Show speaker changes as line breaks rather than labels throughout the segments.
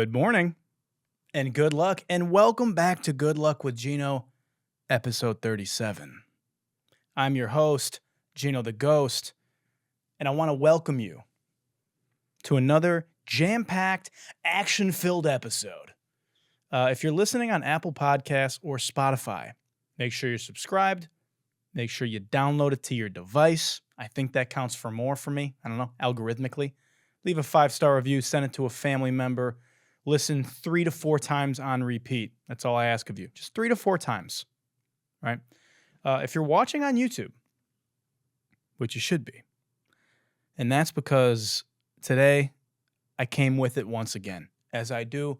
Good morning and good luck, and welcome back to Good Luck with Gino, episode 37. I'm your host, Gino the Ghost, and I want to welcome you to another jam-packed, action-filled episode. If you're listening on Apple Podcasts or Spotify, make sure you're subscribed. Make sure you download it to your device. I think that counts for more for me. I don't know, algorithmically. Leave a 5-star review, send it to a family member. Listen 3 to 4 times on repeat. That's all I ask of you. Just 3 to 4 times, right? If you're watching on YouTube, which you should be, and that's because today I came with it once again, as I do,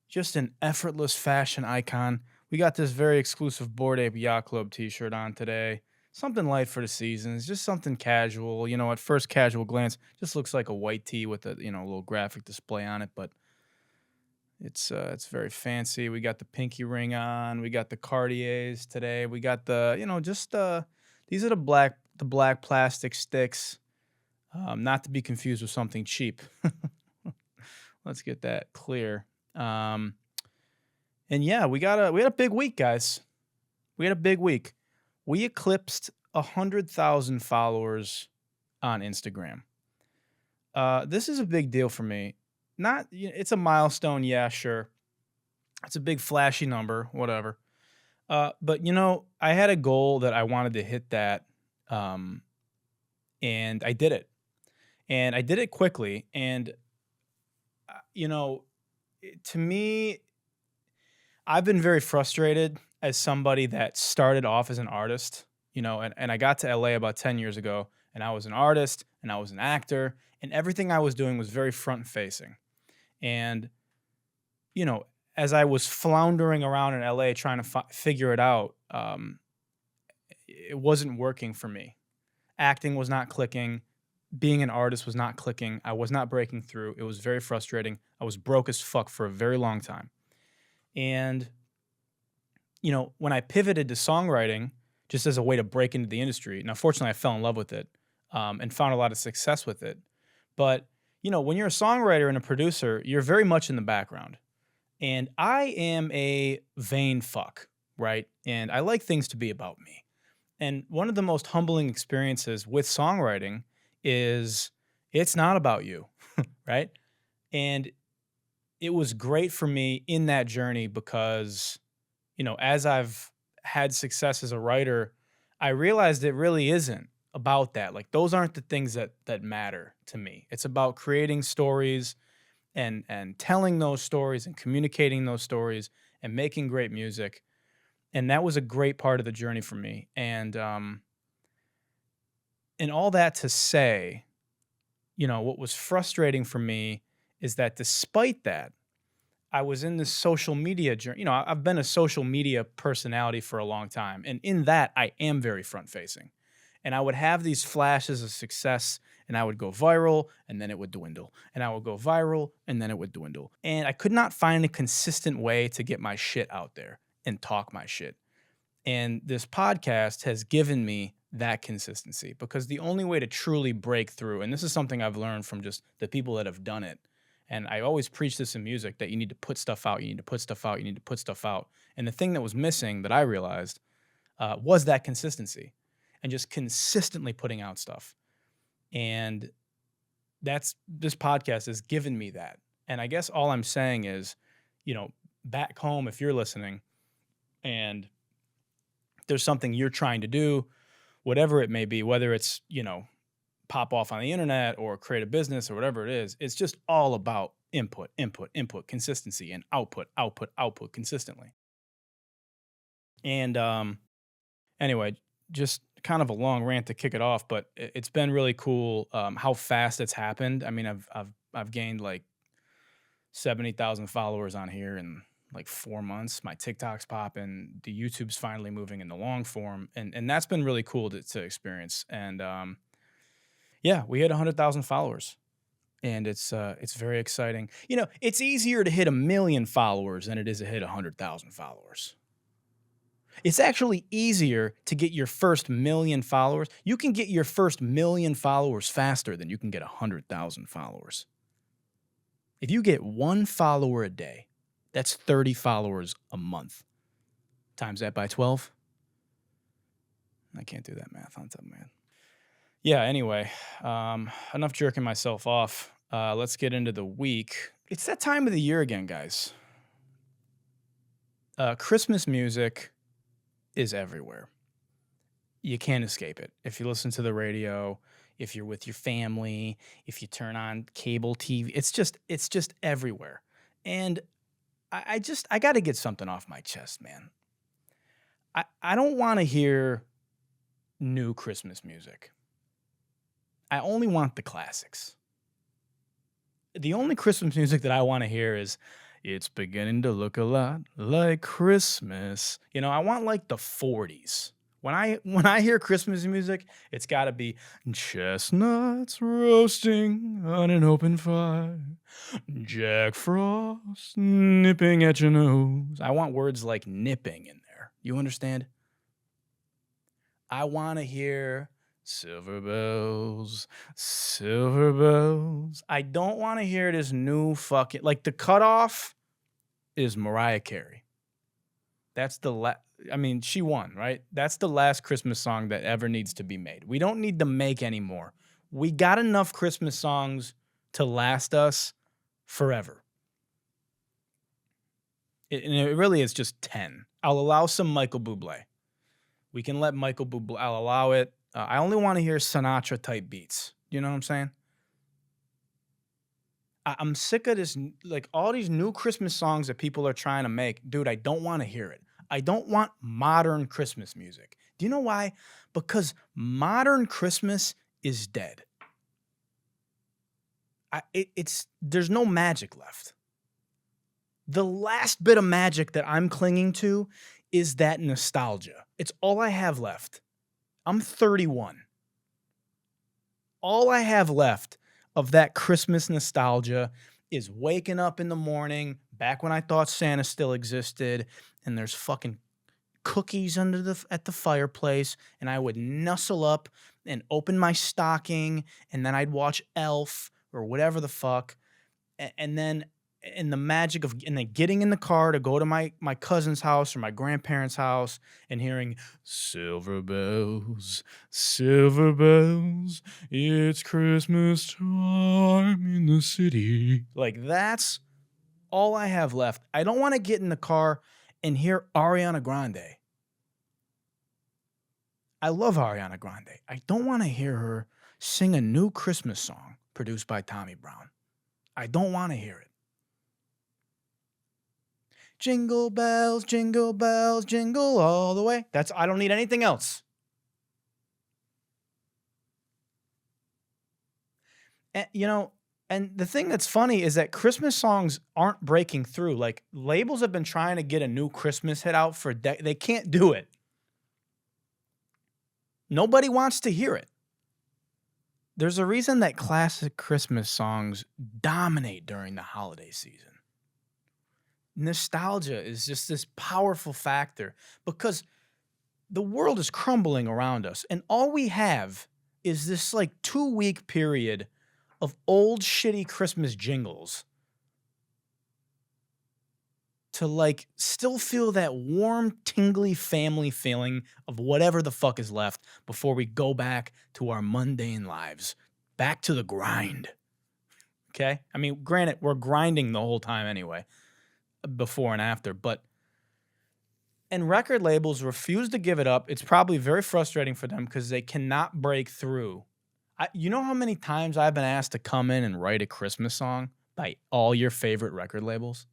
just an effortless fashion icon. We got this very exclusive Bored Ape Yacht Club t-shirt on today. Something light for the seasons, just something casual. You know, at first casual glance, just looks like a white tee with a, little graphic display on it, but it's very fancy. We got the pinky ring on. We got the Cartiers today. We got the, these are the black plastic sticks. Not to be confused with something cheap. Let's get that clear. And yeah, we had a big week, guys. We had a big week. We eclipsed 100,000 followers on Instagram. This is a big deal for me. It's a milestone, yeah, sure. It's a big flashy number, whatever. But I had a goal that I wanted to hit that, and I did it. And I did it quickly. And to me, I've been very frustrated as somebody that started off as an artist, and I got to LA about 10 years ago, and I was an artist and I was an actor, and everything I was doing was very front facing. And, as I was floundering around in LA trying to figure it out, it wasn't working for me. Acting was not clicking. Being an artist was not clicking. I was not breaking through. It was very frustrating. I was broke as fuck for a very long time. And, when I pivoted to songwriting, just as a way to break into the industry, now, fortunately, I fell in love with it and found a lot of success with it. But, when you're a songwriter and a producer, you're very much in the background. And I am a vain fuck, right? And I like things to be about me. And one of the most humbling experiences with songwriting is it's not about you, right? And it was great for me in that journey because, as I've had success as a writer, I realized it really isn't about that. Like, those aren't the things that matter to me. It's about creating stories and telling those stories and communicating those stories and making great music. And that was a great part of the journey for me. And all that to say, what was frustrating for me is that despite that, I was in this social media journey. I've been a social media personality for a long time. And in that, I am very front facing. And I would have these flashes of success and I would go viral and then it would dwindle. And I would go viral and then it would dwindle. And I could not find a consistent way to get my shit out there and talk my shit. And this podcast has given me that consistency because the only way to truly break through, and this is something I've learned from just the people that have done it, and I always preach this in music, that you need to put stuff out, you need to put stuff out, you need to put stuff out. And the thing that was missing that I realized was that consistency and just consistently putting out stuff. And this podcast has given me that. And I guess all I'm saying is, back home, if you're listening and there's something you're trying to do, whatever it may be, whether it's, pop off on the internet or create a business or whatever it is, it's just all about input, consistency, and output consistently. And anyway, just kind of a long rant to kick it off, but it's been really cool how fast it's happened. I mean, I've gained like 70,000 followers on here in like 4 months. My TikTok's popping, the YouTube's finally moving in the long form, and that's been really cool to experience. And yeah, we hit 100,000 followers, and it's very exciting. It's easier to hit 1 million followers than it is to hit 100,000 followers. It's actually easier to get your first 1 million followers. You can get your first 1 million followers faster than you can get 100,000 followers. If you get 1 follower a day, that's 30 followers a month. Times that by 12. I can't do that math on top of my head. Yeah, anyway, enough jerking myself off. Let's get into the week. It's that time of the year again, guys. Christmas music is everywhere. You can't escape it. If you listen to the radio, if you're with your family, if you turn on cable TV, it's just everywhere. And I got to get something off my chest, man. I don't want to hear new Christmas music. I only want the classics. The only Christmas music that I want to hear is "It's beginning to look a lot like Christmas." You know, I want like the 40s. When I hear Christmas music, it's got to be chestnuts roasting on an open fire, Jack Frost nipping at your nose. I want words like nipping in there. You understand? I want to hear silver bells, silver bells. I don't want to hear this new fucking, like, the cutoff is Mariah Carey. That's the she won, right? That's the last Christmas song that ever needs to be made. We don't need to make any more. We got enough Christmas songs to last us forever. And it really is just 10. I'll allow some Michael Bublé. We can let Michael Bublé, I'll allow it. I only want to hear Sinatra-type beats. You know what I'm saying? I'm sick of this, like, all these new Christmas songs that people are trying to make. Dude, I don't want to hear it. I don't want modern Christmas music. Do you know why? Because modern Christmas is dead. There's no magic left. The last bit of magic that I'm clinging to is that nostalgia. It's all I have left. I'm 31. All I have left of that Christmas nostalgia is waking up in the morning, back when I thought Santa still existed, and there's fucking cookies at the fireplace, and I would nuzzle up and open my stocking, and then I'd watch Elf or whatever the fuck, and then the magic of and then getting in the car to go to my cousin's house or my grandparents' house and hearing silver bells, it's Christmas time in the city. Like, that's all I have left. I don't want to get in the car and hear Ariana Grande. I love Ariana Grande. I don't want to hear her sing a new Christmas song produced by Tommy Brown. I don't want to hear it. Jingle bells, jingle all the way. I don't need anything else. And, and the thing that's funny is that Christmas songs aren't breaking through. Like, labels have been trying to get a new Christmas hit out for they can't do it. Nobody wants to hear it. There's a reason that classic Christmas songs dominate during the holiday season. Nostalgia is just this powerful factor because the world is crumbling around us, and all we have is this like 2-week period of old shitty Christmas jingles to like still feel that warm, tingly family feeling of whatever the fuck is left before we go back to our mundane lives, back to the grind. Okay? I mean, granted, we're grinding the whole time anyway, before and after, and record labels refuse to give it up. It's probably very frustrating for them because they cannot break through. You know how many times I've been asked to come in and write a Christmas song by all your favorite record labels?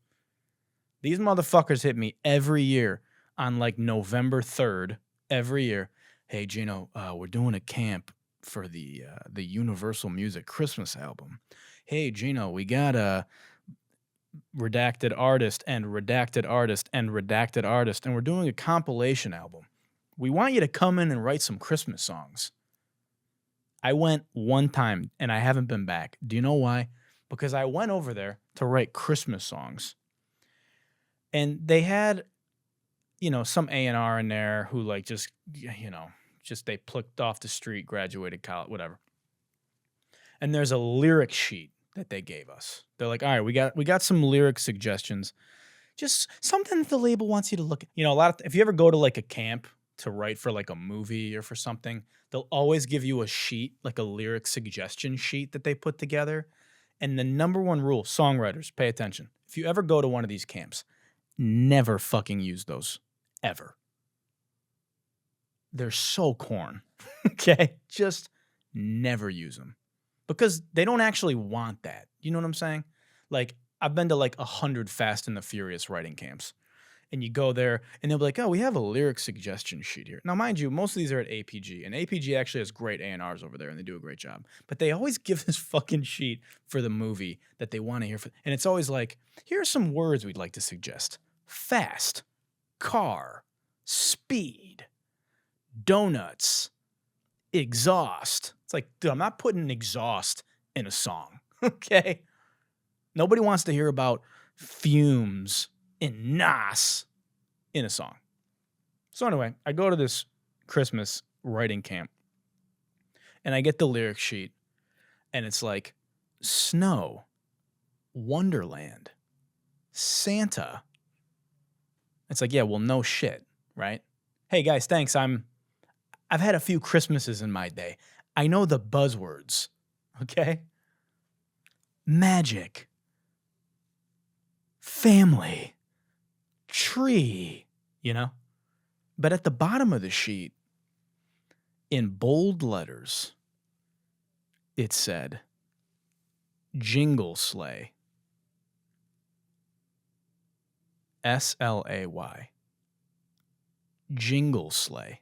These motherfuckers hit me every year on like November 3rd, every year. Hey, Gino, we're doing a camp for the Universal Music Christmas album. Hey, Gino, we got a redacted artist and redacted artist and redacted artist, and we're doing a compilation album. We want you to come in and write some Christmas songs. I went one time and I haven't been back. Do you know why? Because I went over there to write Christmas songs, and they had, some A&R in there who like just they plucked off the street, graduated college, whatever. And there's a lyric sheet that they gave us. They're like, all right, we got some lyric suggestions. Just something that the label wants you to look at. You know, if you ever go to like a camp to write for like a movie or for something, they'll always give you a sheet, like a lyric suggestion sheet that they put together. And the number one rule, songwriters, pay attention. If you ever go to one of these camps, never fucking use those, ever. They're so corn, okay? Just never use them because they don't actually want that. You know what I'm saying? Like, I've been to like 100 Fast and the Furious writing camps, and you go there and they'll be like, oh, we have a lyric suggestion sheet here. Now, mind you, most of these are at APG, and APG actually has great A&Rs over there, and they do a great job. But they always give this fucking sheet for the movie that they want to hear. And it's always like, here are some words we'd like to suggest. Fast, car, speed, donuts, exhaust. It's like, dude, I'm not putting exhaust in a song, okay? Nobody wants to hear about fumes and NOS in a song. So anyway, I go to this Christmas writing camp, and I get the lyric sheet, and it's like, snow, Wonderland, Santa. It's like, yeah, well, no shit, right? Hey, guys, thanks. I've had a few Christmases in my day. I know the buzzwords, okay? Magic, family, tree, you know? But at the bottom of the sheet, in bold letters, it said, Jingle Slay. S-L-A-Y. Jingle Slay.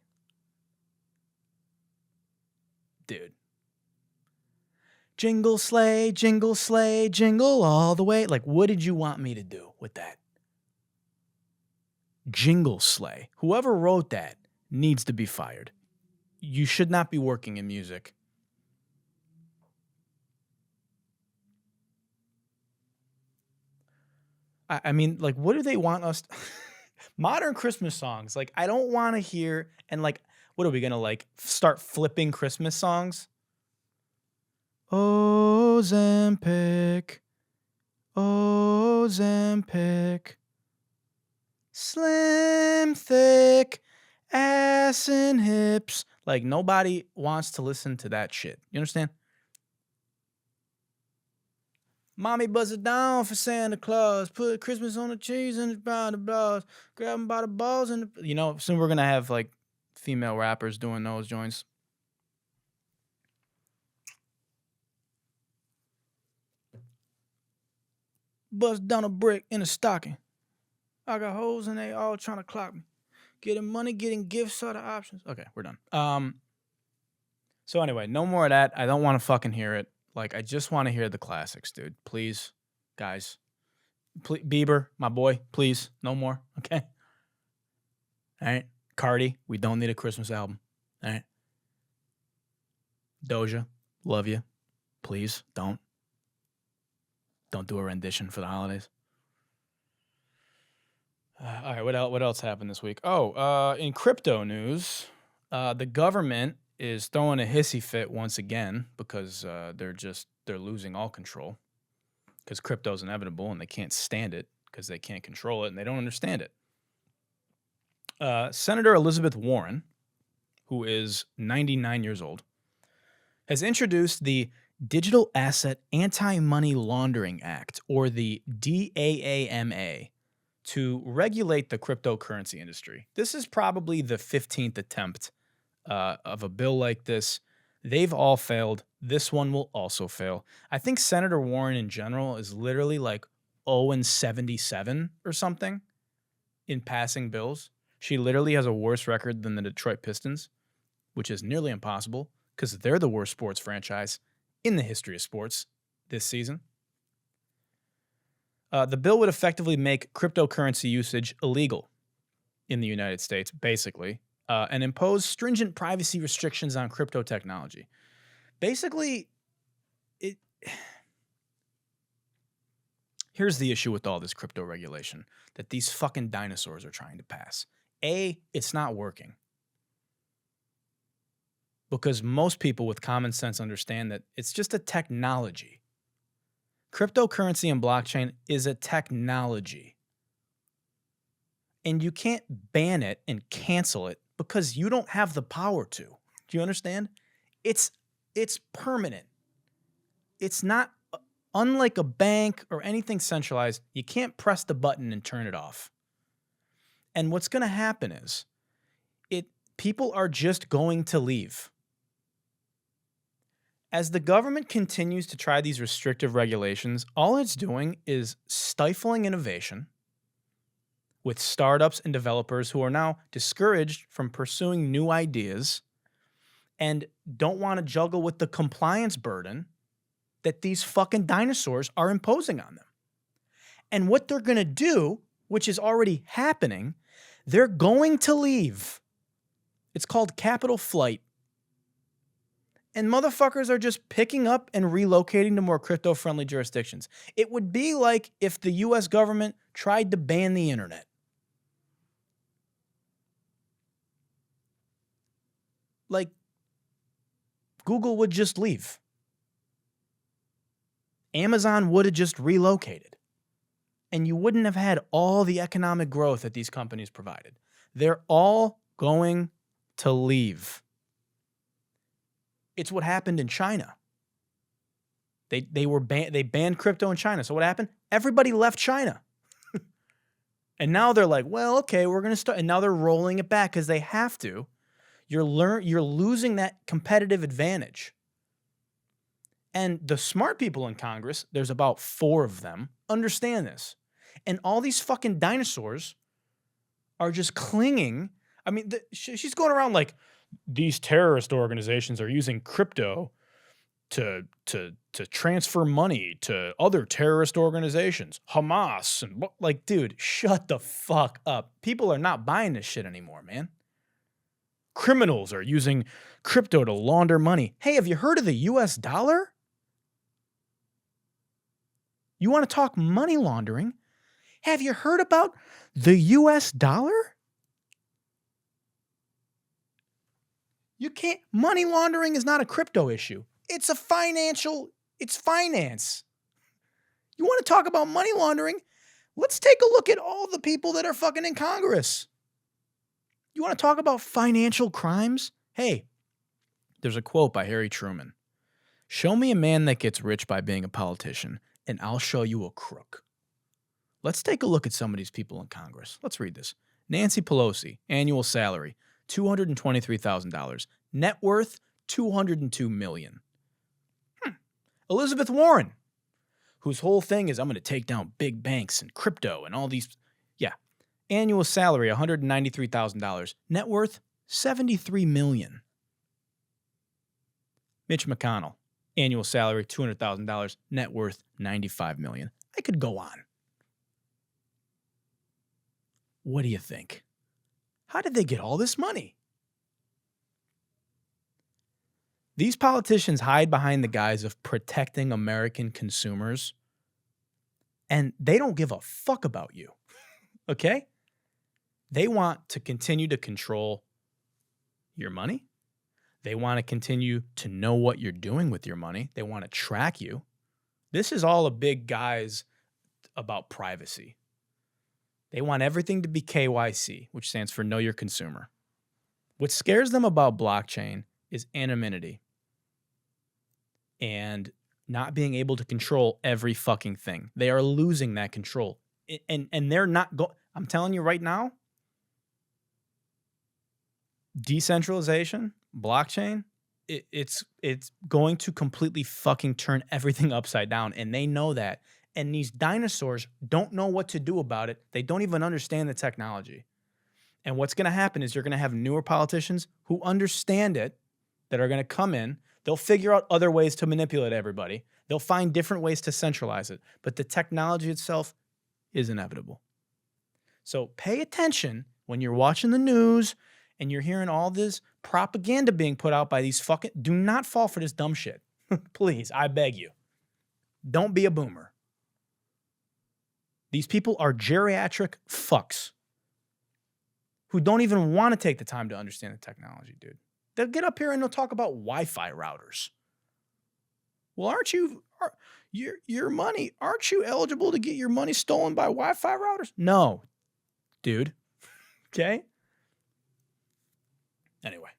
Dude. Jingle sleigh, jingle all the way. Like, what did you want me to do with that? Jingle sleigh. Whoever wrote that needs to be fired. You should not be working in music. I mean, like, what do they want us modern Christmas songs? Like, I don't want to hear, and like, what are we gonna like start flipping Christmas songs? Ozempic, Ozempic, slim, thick, ass and hips. Like, nobody wants to listen to that shit. You understand? Mommy buzz it down for Santa Claus. Put Christmas on the cheese and by the balls. Grab him by the balls and you know, soon we're gonna have like female rappers doing those joints. Bust down a brick in a stocking. I got hoes and they all trying to clock me. Getting money, getting gifts are the options. Okay, we're done. So anyway, no more of that. I don't want to fucking hear it. Like, I just want to hear the classics, dude. Please, guys. Please, Bieber, my boy, please, no more. Okay. All right. Cardi, we don't need a Christmas album. All right. Doja, love you. Please don't do a rendition for the holidays. All right, what else happened this week? Oh, in crypto news, the government is throwing a hissy fit once again because they're losing all control because crypto's inevitable and they can't stand it because they can't control it and they don't understand it. Senator Elizabeth Warren, who is 99 years old, has introduced the Digital Asset Anti-Money Laundering Act, or the DAAMA, to regulate the cryptocurrency industry. This is probably the 15th attempt of a bill like this. They've all failed. This one will also fail. I think Senator Warren in general is literally like 0-77 or something in passing bills. She literally has a worse record than the Detroit Pistons, which is nearly impossible because they're the worst sports franchise in the history of sports this season. The bill would effectively make cryptocurrency usage illegal in the United States, basically, and impose stringent privacy restrictions on crypto technology. Basically, here's the issue with all this crypto regulation that these fucking dinosaurs are trying to pass. A, it's not working. Because most people with common sense understand that it's just a technology. Cryptocurrency and blockchain is a technology. And you can't ban it and cancel it because you don't have the power to. Do you understand? It's permanent. It's not, unlike a bank or anything centralized, you can't press the button and turn it off. And what's going to happen is people are just going to leave. As the government continues to try these restrictive regulations, all it's doing is stifling innovation with startups and developers who are now discouraged from pursuing new ideas and don't want to juggle with the compliance burden that these fucking dinosaurs are imposing on them. And what they're going to do, which is already happening, they're going to leave. It's called capital flight. And motherfuckers are just picking up and relocating to more crypto-friendly jurisdictions. It would be like if the US government tried to ban the internet. Like, Google would just leave. Amazon would have just relocated. And you wouldn't have had all the economic growth that these companies provided. They're all going to leave. It's what happened in China. They banned crypto in China. So what happened? Everybody left China. And now they're like, well, okay, we're going to start. And now they're rolling it back because they have to. You're losing that competitive advantage. And the smart people in Congress, there's about 4 of them, understand this. And all these fucking dinosaurs are just clinging. I mean, she's going around like, these terrorist organizations are using crypto to transfer money to other terrorist organizations, Hamas, and like, dude, shut the fuck up. People are not buying this shit anymore, man. Criminals are using crypto to launder money. Hey, have you heard of the US dollar? You want to talk money laundering? Have you heard about the US dollar? You can't, money laundering is not a crypto issue. It's it's finance. You want to talk about money laundering? Let's take a look at all the people that are fucking in Congress. You want to talk about financial crimes? Hey, there's a quote by Harry Truman. Show me a man that gets rich by being a politician, and I'll show you a crook. Let's take a look at some of these people in Congress. Let's read this. Nancy Pelosi, annual salary, $223,000. Net worth, $202 million. Elizabeth Warren, whose whole thing is I'm going to take down big banks and crypto and all these. Yeah. Annual salary, $193,000. Net worth, $73 million. Mitch McConnell, annual salary, $200,000. Net worth, $95 million. I could go on. What do you think? How did they get all this money? These politicians hide behind the guise of protecting American consumers, and they don't give a fuck about you, okay? They want to continue to control your money. They want to continue to know what you're doing with your money. They want to track you. This is all a big guise about privacy. They want everything to be KYC, which stands for Know Your Consumer. What scares them about blockchain is anonymity and not being able to control every fucking thing. They are losing that control. And they're not I'm telling you right now, decentralization, blockchain, it's going to completely fucking turn everything upside down. And they know that. And these dinosaurs don't know what to do about it. They don't even understand the technology. And what's going to happen is you're going to have newer politicians who understand it that are going to come in. They'll figure out other ways to manipulate everybody. They'll find different ways to centralize it. But the technology itself is inevitable. So pay attention when you're watching the news and you're hearing all this propaganda being put out by these fucking... Do not fall for this dumb shit. Please, I beg you. Don't be a boomer. These people are geriatric fucks who don't even want to take the time to understand the technology, dude. They'll get up here and they'll talk about Wi-Fi routers. Well, your money, aren't you eligible to get your money stolen by Wi-Fi routers? No, dude. Okay. Anyway.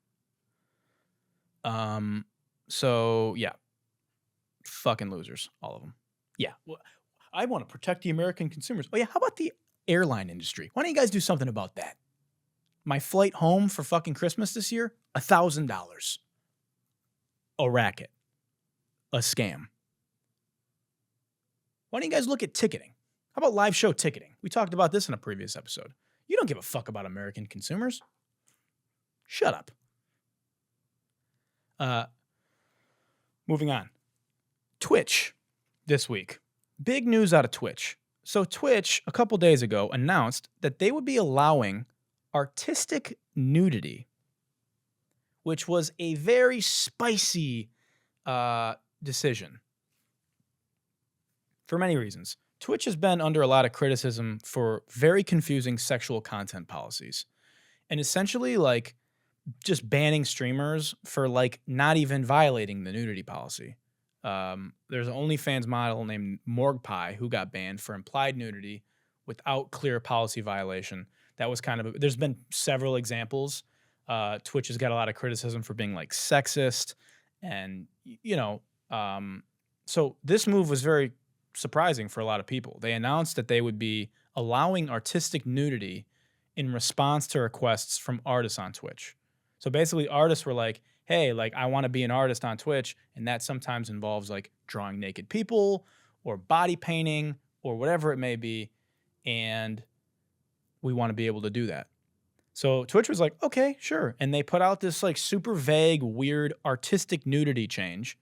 So yeah. Fucking losers, all of them. Yeah. Well, I want to protect the American consumers. Oh yeah, how about the airline industry? Why don't you guys do something about that? My flight home for fucking Christmas this year, $1,000. A racket. A scam. Why don't you guys look at ticketing? How about live show ticketing? We talked about this in a previous episode. You don't give a fuck about American consumers. Shut up. Moving on. Twitch this week. Big news out of Twitch. So Twitch, a couple days ago, announced that they would be allowing artistic nudity, which was a very spicy decision for many reasons. Twitch has been under a lot of criticism for very confusing sexual content policies, and essentially like just banning streamers for like not even violating the nudity policy. There's an OnlyFans model named Morgpie who got banned for implied nudity without clear policy violation. That was kind of there's been several examples. Twitch has got a lot of criticism for being like sexist, and so this move was very surprising for a lot of people. They announced that they would be allowing artistic nudity in response to requests from artists on Twitch. So basically, artists were like, hey, like I want to be an artist on Twitch, and that sometimes involves like drawing naked people or body painting or whatever it may be, and we want to be able to do that. So Twitch was like, okay, sure. And they put out this like super vague, weird artistic nudity change.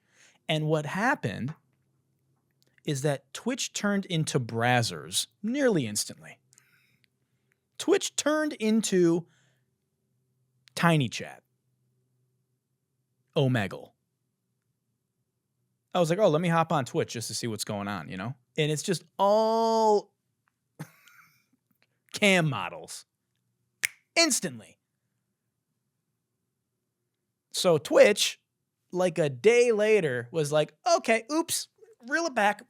And what happened is that Twitch turned into Brazzers nearly instantly. Twitch turned into Tiny Chat. Omegle. I was like, oh, let me hop on Twitch just to see what's going on, you know? And it's just all cam models. Instantly. So Twitch, like a day later, was like, okay, oops, reel it back.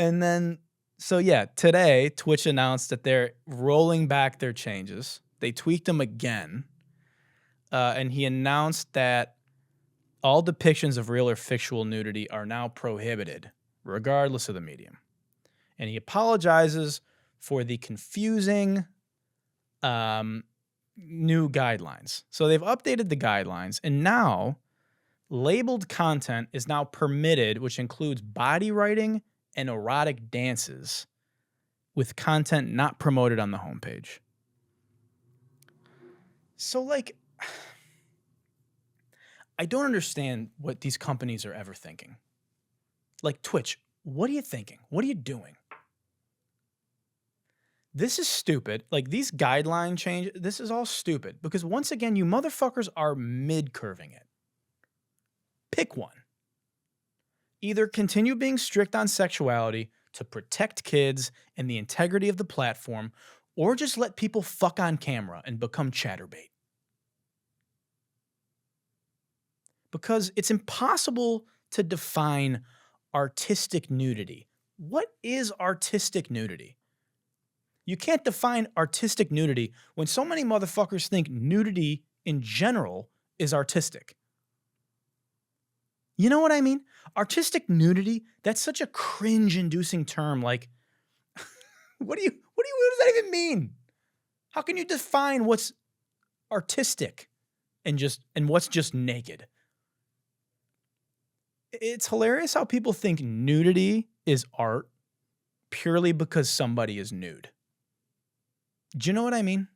And then, so yeah, today, Twitch announced that they're rolling back their changes. They tweaked them again. And he announced that all depictions of real or fictional nudity are now prohibited, regardless of the medium. And he apologizes for the confusing new guidelines. So they've updated the guidelines, and now labeled content is now permitted, which includes body writing and erotic dances with content not promoted on the homepage. So, like, I don't understand what these companies are ever thinking. Like, Twitch, what are you thinking? What are you doing? This is stupid. Like, these guideline change, this is all stupid because once again, you motherfuckers are mid-curving it. Pick one. Either continue being strict on sexuality to protect kids and the integrity of the platform, or just let people fuck on camera and become chatterbait. Because it's impossible to define artistic nudity. What is artistic nudity? You can't define artistic nudity when so many motherfuckers think nudity in general is artistic. You know what I mean? Artistic nudity, that's such a cringe-inducing term. Like, what does that even mean? How can you define what's artistic and what's just naked? It's hilarious how people think nudity is art purely because somebody is nude. Do you know what I mean?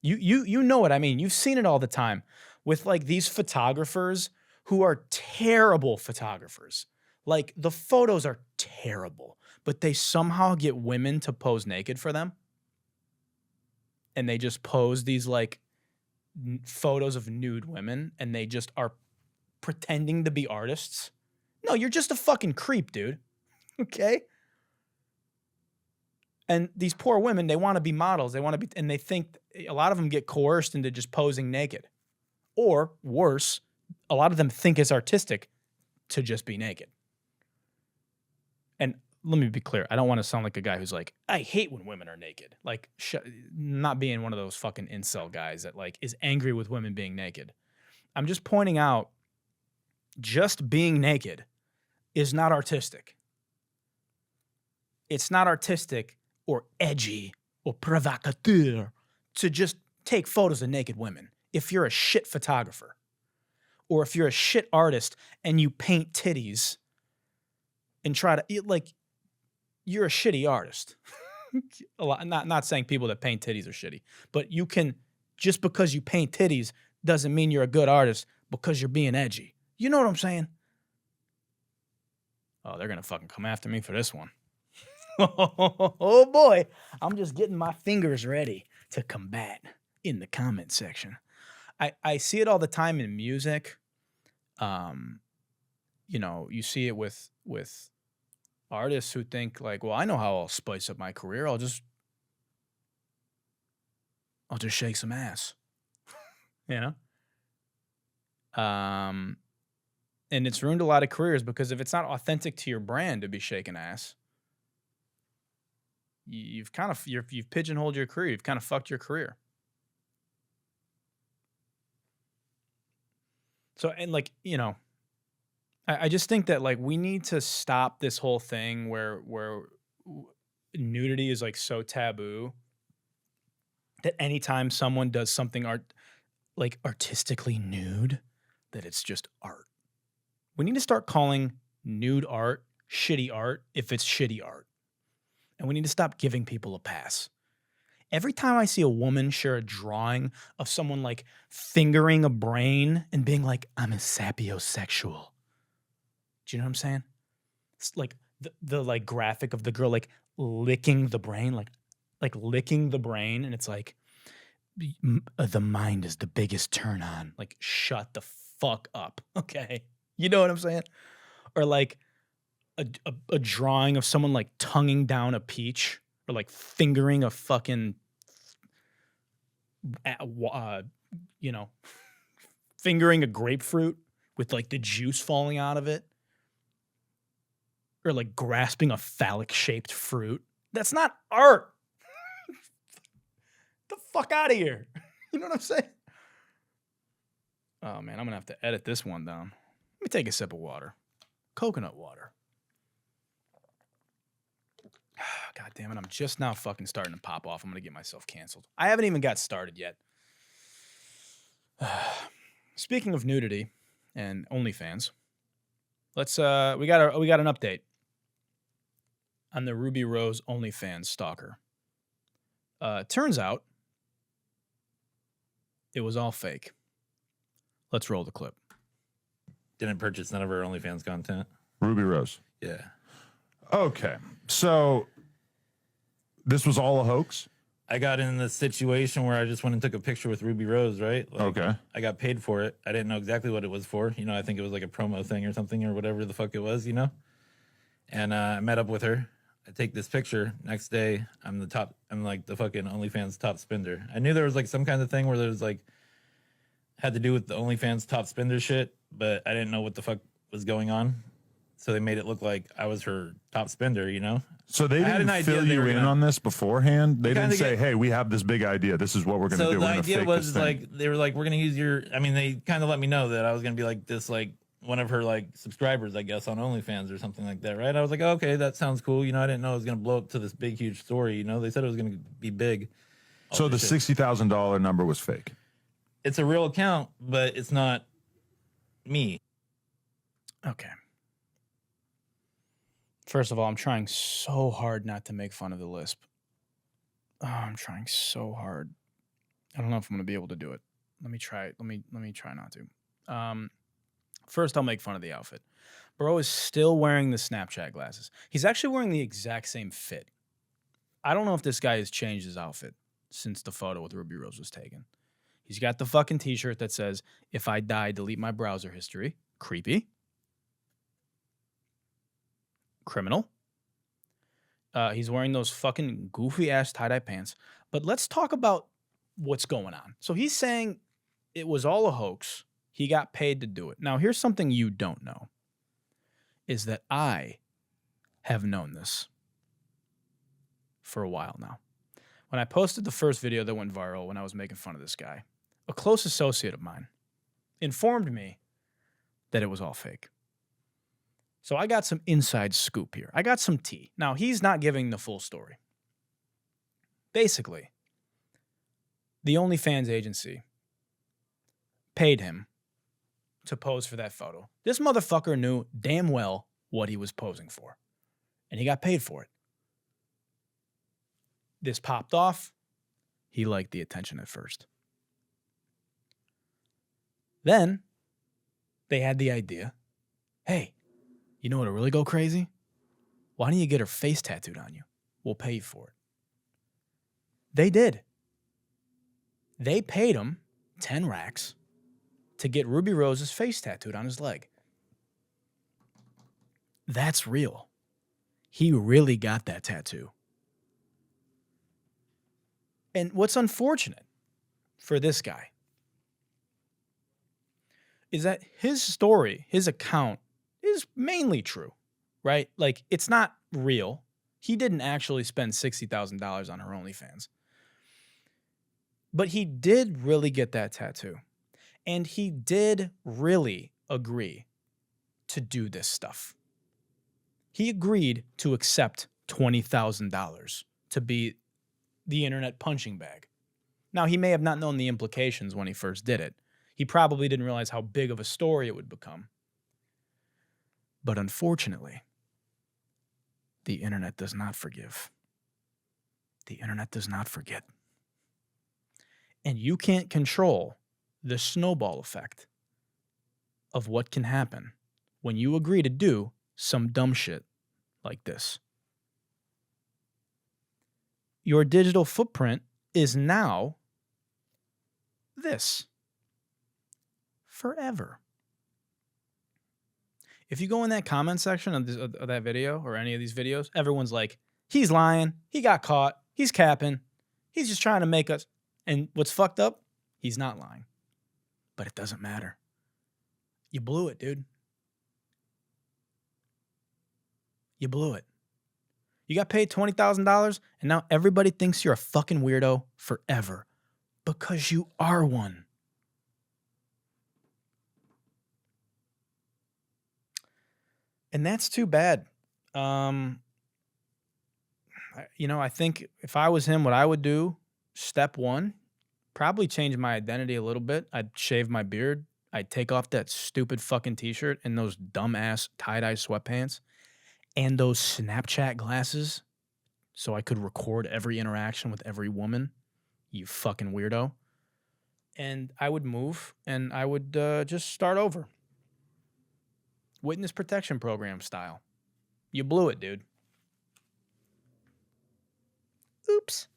You know what I mean. You've seen it all the time with like these photographers who are terrible photographers. Like the photos are terrible, but they somehow get women to pose naked for them. And they just pose these like photos of nude women and they just are pretending to be artists. No, you're just a fucking creep, dude. Okay? And these poor women, they want to be models. And they think a lot of them get coerced into just posing naked. Or worse, a lot of them think it's artistic to just be naked. And let me be clear. I don't want to sound like a guy who's like, I hate when women are naked. Like, not being one of those fucking incel guys that like is angry with women being naked. I'm just pointing out, just being naked is not artistic. It's not artistic or edgy or provocateur to just take photos of naked women. If you're a shit photographer or if you're a shit artist and you paint titties and try to, like, you're a shitty artist. Not saying people that paint titties are shitty, but you can, just because you paint titties doesn't mean you're a good artist because you're being edgy. You know what I'm saying? Oh, they're going to fucking come after me for this one. Oh boy, I'm just getting my fingers ready to combat in the comment section. I see it all the time in music. You know, you see it with artists who think like, well, I know how I'll spice up my career. I'll just shake some ass. You know? And it's ruined a lot of careers because if it's not authentic to your brand to be shaking ass, you've pigeonholed your career. You've kind of fucked your career. So, and like, you know, I just think that like we need to stop this whole thing where nudity is like so taboo that anytime someone does something artistically nude, that it's just art. We need to start calling nude art shitty art if it's shitty art. And we need to stop giving people a pass. Every time I see a woman share a drawing of someone like fingering a brain and being like, I'm a sapiosexual. Do you know what I'm saying? It's like the like graphic of the girl like licking the brain, like licking the brain, and it's like the mind is the biggest turn on. Like, shut the fuck up, okay? You know what I'm saying? Or like a drawing of someone like tonguing down a peach or like fingering a fucking, you know, fingering a grapefruit with like the juice falling out of it. Or like grasping a phallic shaped fruit. That's not art. Get the fuck out of here. You know what I'm saying? Oh man, I'm gonna have to edit this one down. Let me take a sip of water. Coconut water. God damn it, I'm just now fucking starting to pop off. I'm gonna get myself canceled. I haven't even got started yet. Speaking of nudity and OnlyFans, let's we got an update on the Rubi Rose OnlyFans stalker. Turns out it was all fake. Let's roll the clip.
Didn't purchase none of her OnlyFans content.
Rubi Rose.
Yeah.
Okay. So this was all a hoax?
I got in the situation where I just went and took a picture with Rubi Rose, right? Like,
okay.
I got paid for it. I didn't know exactly what it was for. You know, I think it was like a promo thing or something or whatever the fuck it was, you know? And I met up with her. I take this picture. Next day, I'm like the fucking OnlyFans top spender. I knew there was like some kind of thing where there was like, had to do with the OnlyFans top spender shit, but I didn't know what the fuck was going on. So they made it look like I was her top spender, you know?
So they didn't fill you in on this beforehand? They didn't say, hey, we have this big idea. This is what we're going to do.
So the idea was like, they were like, we're going to use your, I mean, they kind of let me know that I was going to be like this, like one of her like subscribers, I guess, on OnlyFans or something like that, right? I was like, oh, okay, that sounds cool. You know, I didn't know it was going to blow up to this big, huge story. You know, they said it was going to be big.
So the $60,000 number was fake?
It's a real account, but it's not me.
Okay. First of all, I'm trying so hard not to make fun of the lisp. Oh, I'm trying so hard. I don't know if I'm going to be able to do it. Let me try. Let me try not to. First, I'll make fun of the outfit. Bro is still wearing the Snapchat glasses. He's actually wearing the exact same fit. I don't know if this guy has changed his outfit since the photo with Rubi Rose was taken. He's got the fucking t-shirt that says, if I die, delete my browser history. Creepy. Criminal. He's wearing those fucking goofy-ass tie-dye pants. But let's talk about what's going on. So he's saying it was all a hoax. He got paid to do it. Now, here's something you don't know, is that I have known this for a while now. When I posted the first video that went viral when I was making fun of this guy, a close associate of mine informed me that it was all fake. So I got some inside scoop here. I got some tea. Now, he's not giving the full story. Basically, the OnlyFans agency paid him to pose for that photo. This motherfucker knew damn well what he was posing for, and he got paid for it. This popped off. He liked the attention at first. Then they had the idea, hey, you know what'll really go crazy? Why don't you get her face tattooed on you? We'll pay you for it. They did. They paid him 10 racks to get Rubi Rose's face tattooed on his leg. That's real. He really got that tattoo. And what's unfortunate for this guy is that his story, his account, is mainly true, right? Like, it's not real. He didn't actually spend $60,000 on her OnlyFans. But he did really get that tattoo. And he did really agree to do this stuff. He agreed to accept $20,000 to be the internet punching bag. Now, he may have not known the implications when he first did it. He probably didn't realize how big of a story it would become. But unfortunately, the internet does not forgive. The internet does not forget. And you can't control the snowball effect of what can happen when you agree to do some dumb shit like this. Your digital footprint is now this. Forever. If you go in that comment section of that video or any of these videos, everyone's like, he's lying, he got caught, he's capping, he's just trying to make us. And what's fucked up? He's not lying. But it doesn't matter. You blew it, dude. You blew it. You got paid $20,000 and now everybody thinks you're a fucking weirdo forever because you are one. And that's too bad. I think if I was him, what I would do, step one, probably change my identity a little bit. I'd shave my beard. I'd take off that stupid fucking t-shirt and those dumbass tie-dye sweatpants and those Snapchat glasses so I could record every interaction with every woman. You fucking weirdo. And I would move and I would just start over. Witness protection program style. You blew it, dude. Oops.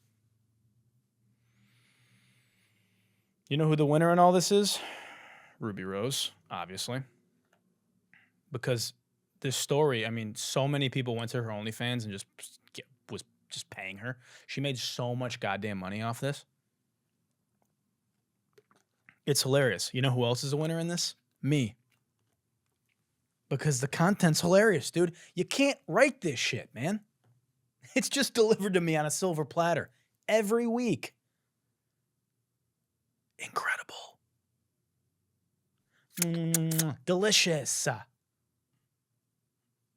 You know who the winner in all this is? Rubi Rose, obviously. Because this story, I mean, so many people went to her OnlyFans and was just paying her. She made so much goddamn money off this. It's hilarious. You know who else is a winner in this? Me. Because the content's hilarious, dude. You can't write this shit, man. It's just delivered to me on a silver platter every week. Incredible. Delicious.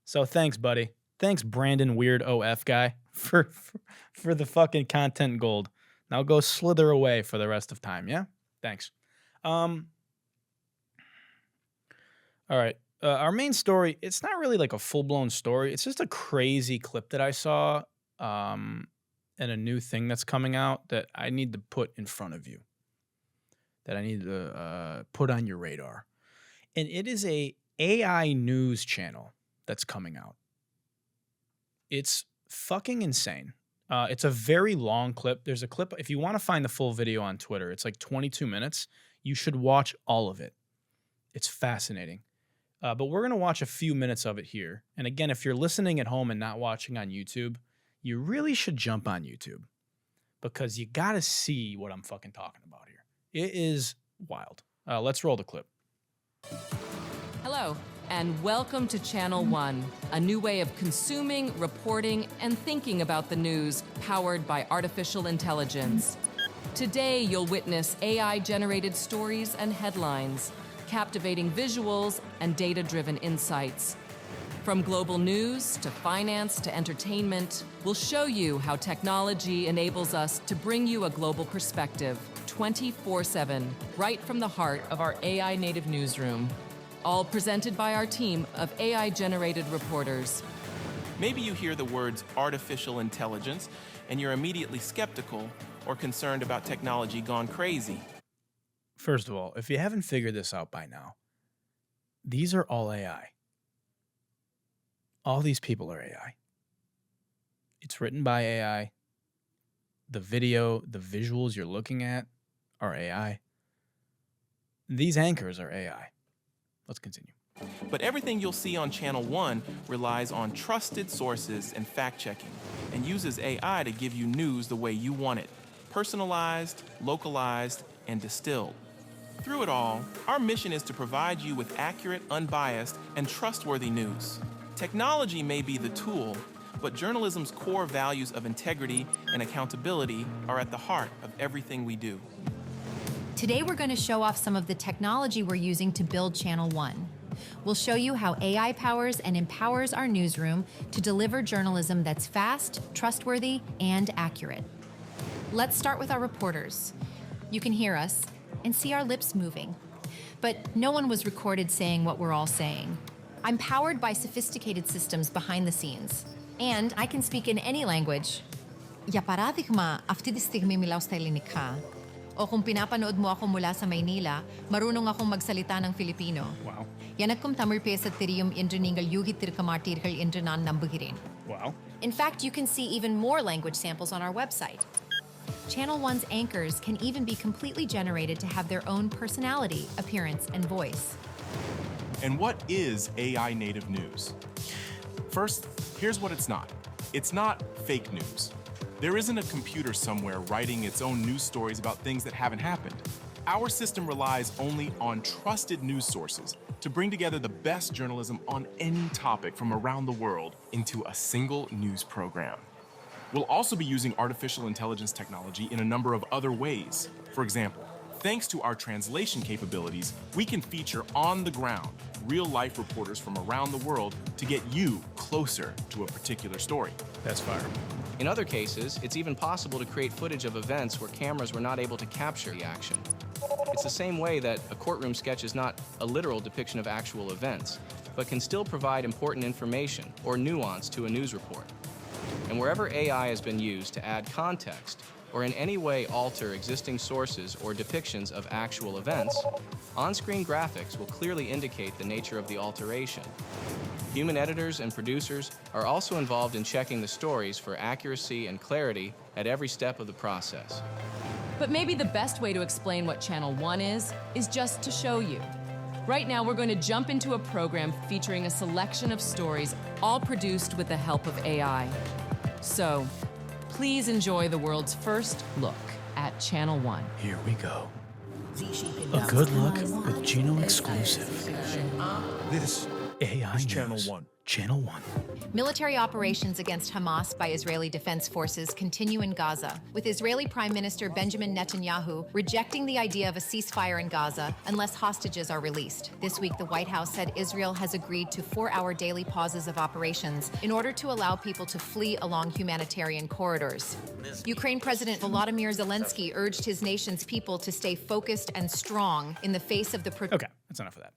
So thanks, buddy. Thanks, Brandon Weird OF guy, for the fucking content gold. Now go slither away for the rest of time, yeah? Thanks. All right. Our main story, it's not really like a full-blown story. It's just a crazy clip that I saw and a new thing that's coming out that I need to put in front of you, that I need to put on your radar. And it is a AI news channel that's coming out. It's fucking insane. It's a very long clip. There's a clip. If you want to find the full video on Twitter, it's like 22 minutes. You should watch all of it. It's fascinating. But we're going to watch a few minutes of it here. And again, if you're listening at home and not watching on YouTube, you really should jump on YouTube because you got to see what I'm fucking talking about here. It is wild. Let's roll the clip.
Hello, and welcome to Channel One, a new way of consuming, reporting, and thinking about the news powered by artificial intelligence. Today, you'll witness AI-generated stories and headlines, captivating visuals, and data-driven insights. From global news to finance to entertainment, we'll show you how technology enables us to bring you a global perspective 24/7, right from the heart of our AI native newsroom. All presented by our team of AI-generated reporters.
Maybe you hear the words artificial intelligence and you're immediately skeptical or concerned about technology gone crazy.
First of all, if you haven't figured this out by now, these are all AI. All these people are AI. It's written by AI. The video, the visuals you're looking at are AI. These anchors are AI. Let's continue.
But everything you'll see on Channel One relies on trusted sources and fact-checking and uses AI to give you news the way you want it, personalized, localized, and distilled. Through it all, our mission is to provide you with accurate, unbiased, and trustworthy news. Technology may be the tool, but journalism's core values of integrity and accountability are at the heart of everything we do.
Today, we're going to show off some of the technology we're using to build Channel One. We'll show you how AI powers and empowers our newsroom to deliver journalism that's fast, trustworthy, and accurate. Let's start with our reporters. You can hear us and see our lips moving, but no one was recorded saying what we're all saying. I'm powered by sophisticated systems behind the scenes, and I can speak in any language. Για παράδειγμα, αυτή τη στιγμή μιλάω στα ελληνικά. O kung pinapanood mo ako mula sa Maynila, marunong akong magsalita ng Filipino.
Wow.
Yanakkum Tamil பேசத் தெரியும் என்று நீங்கள் யூகித்திருக்க மாட்டீர்கள் என்று நான் நம்புகிறேன்.
Wow.
In fact, you can see even more language samples on our website. Channel One's anchors can even be completely generated to have their own personality, appearance, and voice.
And what is AI native news? First, here's what it's not. It's not fake news. There isn't a computer somewhere writing its own news stories about things that haven't happened. Our system relies only on trusted news sources to bring together the best journalism on any topic from around the world into a single news program. We'll also be using artificial intelligence technology in a number of other ways. For example, thanks to our translation capabilities, we can feature on-the-ground, real-life reporters from around the world to get you closer to a particular story.
That's fire.
In other cases, it's even possible to create footage of events where cameras were not able to capture the action. It's the same way that a courtroom sketch is not a literal depiction of actual events, but can still provide important information or nuance to a news report. And wherever AI has been used to add context, or in any way alter existing sources or depictions of actual events, on-screen graphics will clearly indicate the nature of the alteration. Human editors and producers are also involved in checking the stories for accuracy and clarity at every step of the process.
But maybe the best way to explain what Channel One is just to show you. Right now, we're going to jump into a program featuring a selection of stories, all produced with the help of AI. So, please enjoy the world's first look at Channel One.
Here we go. A good look with Gino exclusive.
This
AI
is
News.
Channel One.
Channel One.
Military operations against Hamas by Israeli Defense Forces continue in Gaza, with Israeli Prime Minister Benjamin Netanyahu rejecting the idea of a ceasefire in Gaza unless hostages are released. This week, the White House said Israel has agreed to 4-hour daily pauses of operations in order to allow people to flee along humanitarian corridors. Ukraine President Volodymyr Zelensky urged his nation's people to stay focused and strong in the face of the...
Okay, that's enough of that.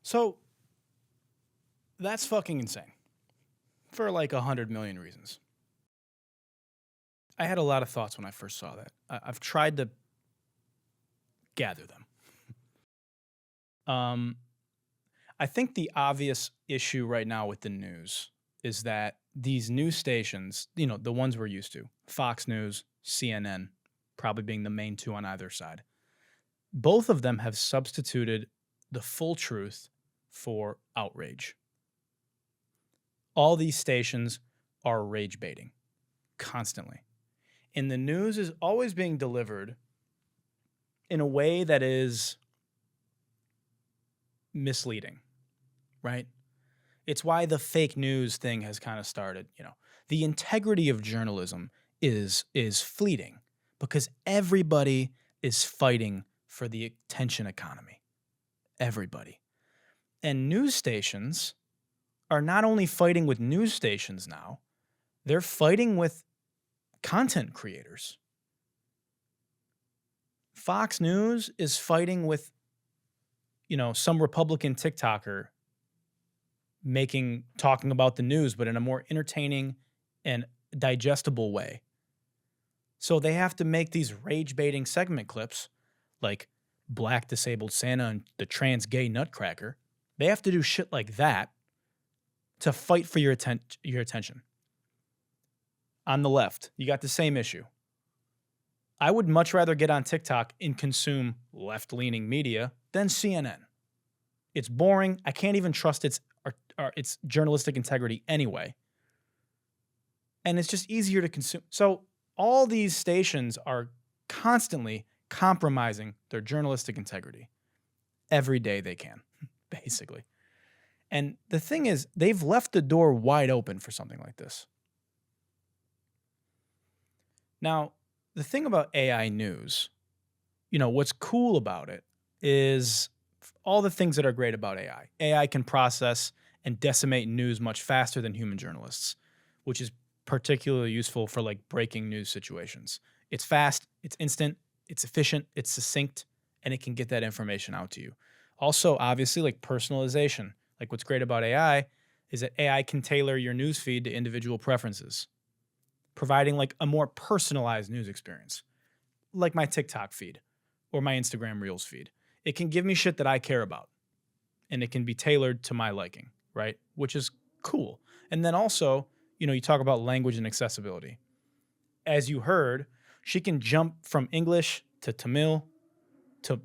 So, that's fucking insane. For like 100 million reasons. I had a lot of thoughts when I first saw that. I've tried to gather them. I think the obvious issue right now with the news is that these news stations, you know, the ones we're used to, Fox News, CNN, probably being the main two on either side, both of them have substituted the full truth for outrage. All these stations are rage baiting constantly. And the news is always being delivered in a way that is misleading, right? It's why the fake news thing has kind of started. The integrity of journalism is fleeting because everybody is fighting for the attention economy. Everybody. And news stations are not only fighting with news stations now, they're fighting with content creators. Fox News is fighting with, some Republican TikToker talking about the news, but in a more entertaining and digestible way. So they have to make these rage-baiting segment clips like Black Disabled Santa and the Trans Gay Nutcracker. They have to do shit like that to fight for your attention. On the left, you got the same issue. I would much rather get on TikTok and consume left-leaning media than CNN. It's boring. I can't even trust its journalistic integrity anyway. And it's just easier to consume. So all these stations are constantly compromising their journalistic integrity every day they can, basically. And the thing is, they've left the door wide open for something like this. Now, the thing about AI news, what's cool about it is all the things that are great about AI. AI can process and decimate news much faster than human journalists, which is particularly useful for like breaking news situations. It's fast, it's instant, it's efficient, it's succinct, and it can get that information out to you. Also, obviously, like personalization. Like what's great about AI is that AI can tailor your news feed to individual preferences, providing like a more personalized news experience, like my TikTok feed or my Instagram Reels feed. It can give me shit that I care about, and it can be tailored to my liking, right? Which is cool. And then also, you talk about language and accessibility. As you heard, she can jump from English to Tamil to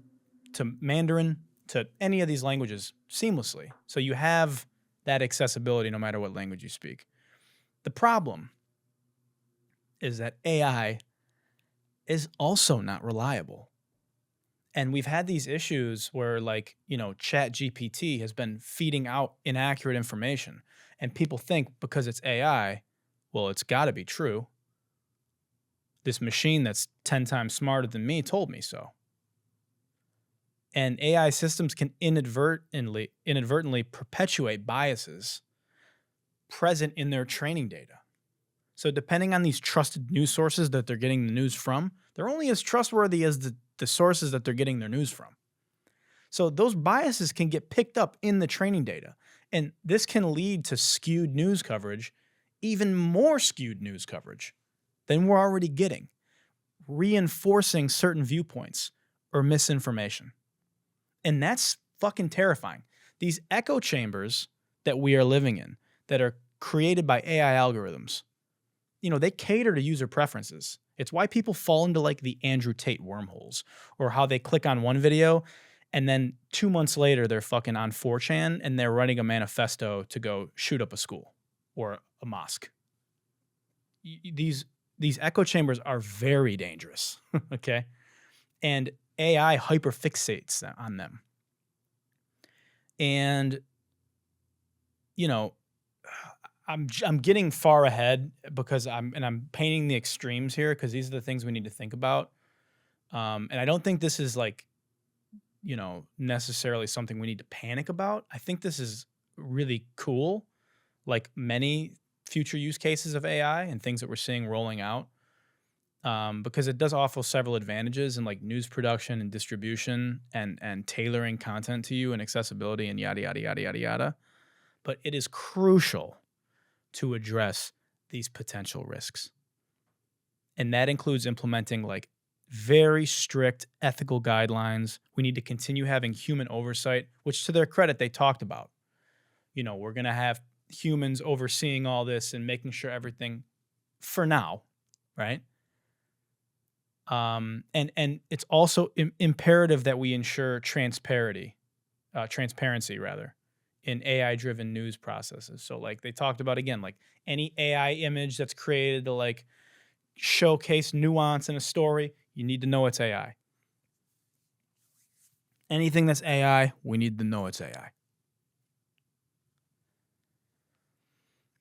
Mandarin to any of these languages seamlessly. So you have that accessibility no matter what language you speak. The problem is that AI is also not reliable. And we've had these issues where ChatGPT has been feeding out inaccurate information. And people think because it's AI, well, it's got to be true. This machine that's 10 times smarter than me told me so. And AI systems can inadvertently perpetuate biases present in their training data. So depending on these trusted news sources that they're getting the news from, they're only as trustworthy as the sources that they're getting their news from. So those biases can get picked up in the training data. And this can lead to skewed news coverage, even more skewed news coverage than we're already getting, reinforcing certain viewpoints or misinformation. And that's fucking terrifying. These echo chambers that we are living in that are created by AI algorithms, they cater to user preferences. It's why people fall into like the Andrew Tate wormholes, or how they click on one video and then 2 months later they're fucking on 4chan and they're writing a manifesto to go shoot up a school or a mosque. These echo chambers are very dangerous, okay? And AI hyperfixates on them. And, I'm getting far ahead because I'm painting the extremes here because these are the things we need to think about. And I don't think this is necessarily something we need to panic about. I think this is really cool, like many future use cases of AI and things that we're seeing rolling out. Because it does offer several advantages in like news production and distribution and tailoring content to you and accessibility and yada, yada, yada, yada, yada. But it is crucial to address these potential risks. And that includes implementing like very strict ethical guidelines. We need to continue having human oversight, which to their credit, they talked about. We're going to have humans overseeing all this and making sure everything for now, right? And it's also imperative that we ensure transparency in AI-driven news processes. So like they talked about, again, like any AI image that's created to like showcase nuance in a story, you need to know it's AI. Anything that's AI, we need to know it's AI.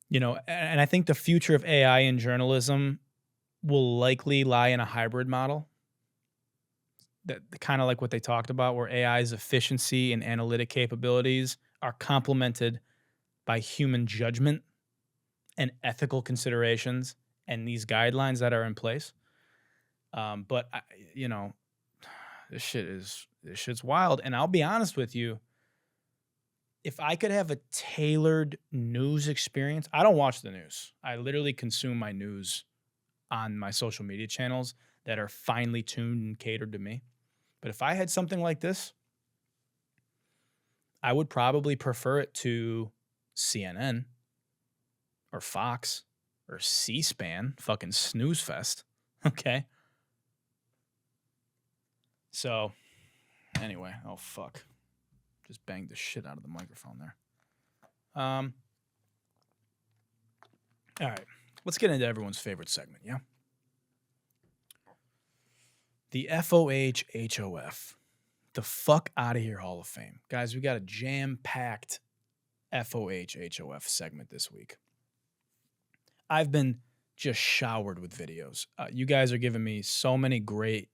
You know, and I think the future of AI in journalism will likely lie in a hybrid model. That kind of like what they talked about, where AI's efficiency and analytic capabilities are complemented by human judgment and ethical considerations and these guidelines that are in place. But you know, this shit's wild. And I'll be honest with you, if I could have a tailored news experience, I don't watch the news. I literally consume my news on my social media channels that are finely tuned and catered to me. But if I had something like this, I would probably prefer it to CNN or Fox or C-SPAN, fucking snooze fest. Okay. So anyway, oh fuck. Just banged the shit out of the microphone there. All right. Let's get into everyone's favorite segment, yeah? The FOH HOF. The fuck out of here Hall of Fame. Guys, we got a jam-packed FOH HOF segment this week. I've been just showered with videos. You guys are giving me so many great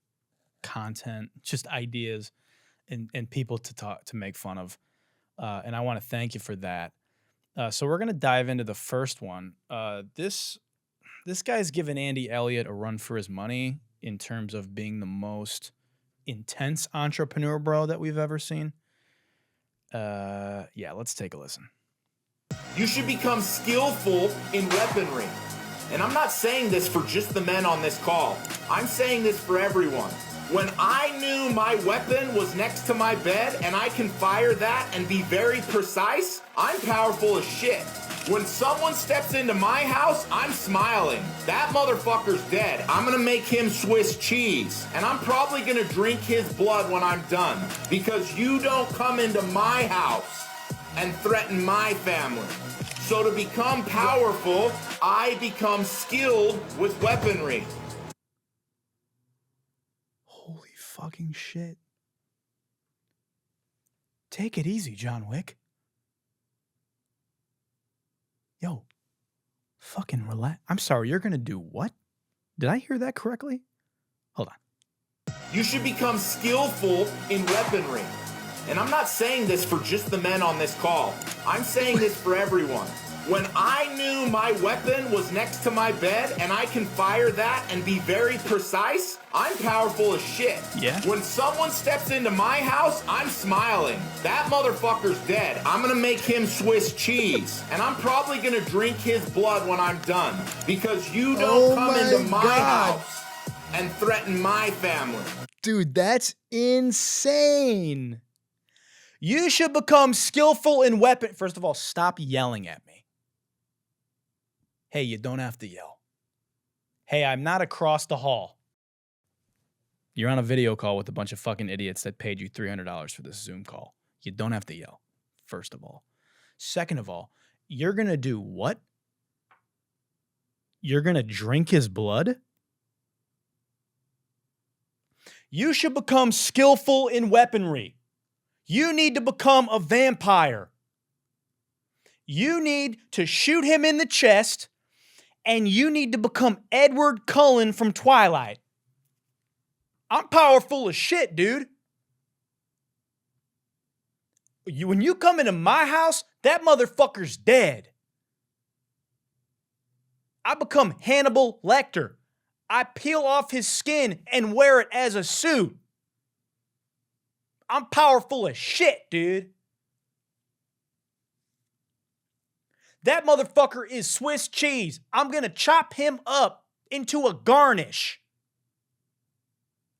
content, just ideas and people to make fun of. And I want to thank you for that. So we're going to dive into the first one. This guy's giving Andy Elliott a run for his money in terms of being the most intense entrepreneur bro that we've ever seen. Yeah, let's take a listen.
You should become skillful in weaponry. And I'm not saying this for just the men on this call. I'm saying this for everyone. When I knew my weapon was next to my bed and I can fire that and be very precise, I'm powerful as shit. When someone steps into my house, I'm smiling. That motherfucker's dead. I'm gonna make him Swiss cheese. And I'm probably gonna drink his blood when I'm done. Because you don't come into my house and threaten my family. So to become powerful, I become skilled with weaponry.
Holy fucking shit. Take it easy, John Wick. Yo, fucking relax. I'm sorry, you're gonna do what? Did I hear that correctly? Hold on.
You should become skillful in weaponry. And I'm not saying this for just the men on this call. I'm saying this for everyone. When I knew my weapon was next to my bed and I can fire that and be very precise, I'm powerful as shit.
Yeah.
When someone steps into my house, I'm smiling. That motherfucker's dead. I'm gonna make him Swiss cheese. And I'm probably gonna drink his blood when I'm done. Because you don't come into my house and threaten my family.
Dude, that's insane. You should become skillful in weapon. First of all, stop yelling at me. Hey, you don't have to yell. Hey, I'm not across the hall. You're on a video call with a bunch of fucking idiots that paid you $300 for this Zoom call. You don't have to yell, first of all. Second of all, you're going to do what? You're going to drink his blood? You should become skillful in weaponry. You need to become a vampire. You need to shoot him in the chest, and you need to become Edward Cullen from Twilight. I'm powerful as shit, dude. When you come into my house, that motherfucker's dead. I become Hannibal Lecter. I peel off his skin and wear it as a suit. I'm powerful as shit, dude. That motherfucker is Swiss cheese. I'm going to chop him up into a garnish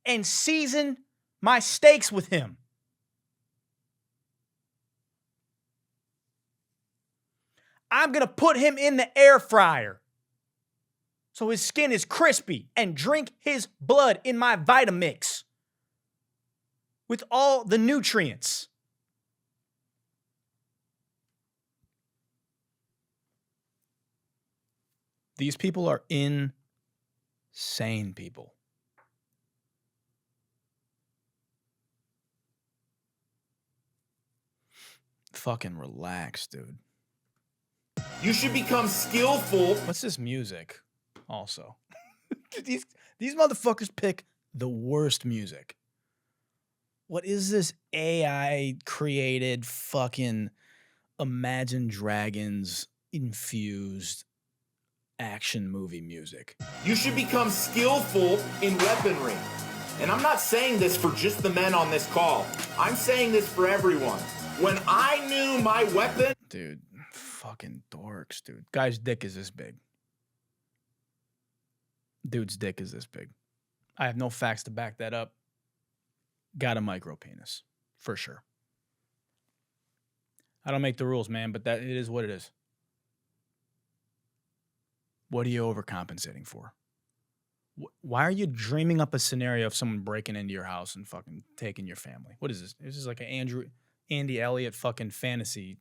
and season my steaks with him. I'm going to put him in the air fryer so his skin is crispy and drink his blood in my Vitamix with all the nutrients. These people are insane people. Fucking relax, dude.
You should become skillful.
What's this music? Also, these motherfuckers pick the worst music. What is this AI created fucking Imagine Dragons infused action movie music?
You should become skillful in weaponry. And I'm not saying this for just the men on this call. I'm saying this for everyone. When I knew my weapon...
Dude, fucking dorks, dude. Guy's dick is this big. Dude's dick is this big. I have no facts to back that up. Got a micro penis, for sure. I don't make the rules, man, but that it is what it is. What are you overcompensating for? Why are you dreaming up a scenario of someone breaking into your house and fucking taking your family? What is this? This is like an Andy Elliott fucking fantasy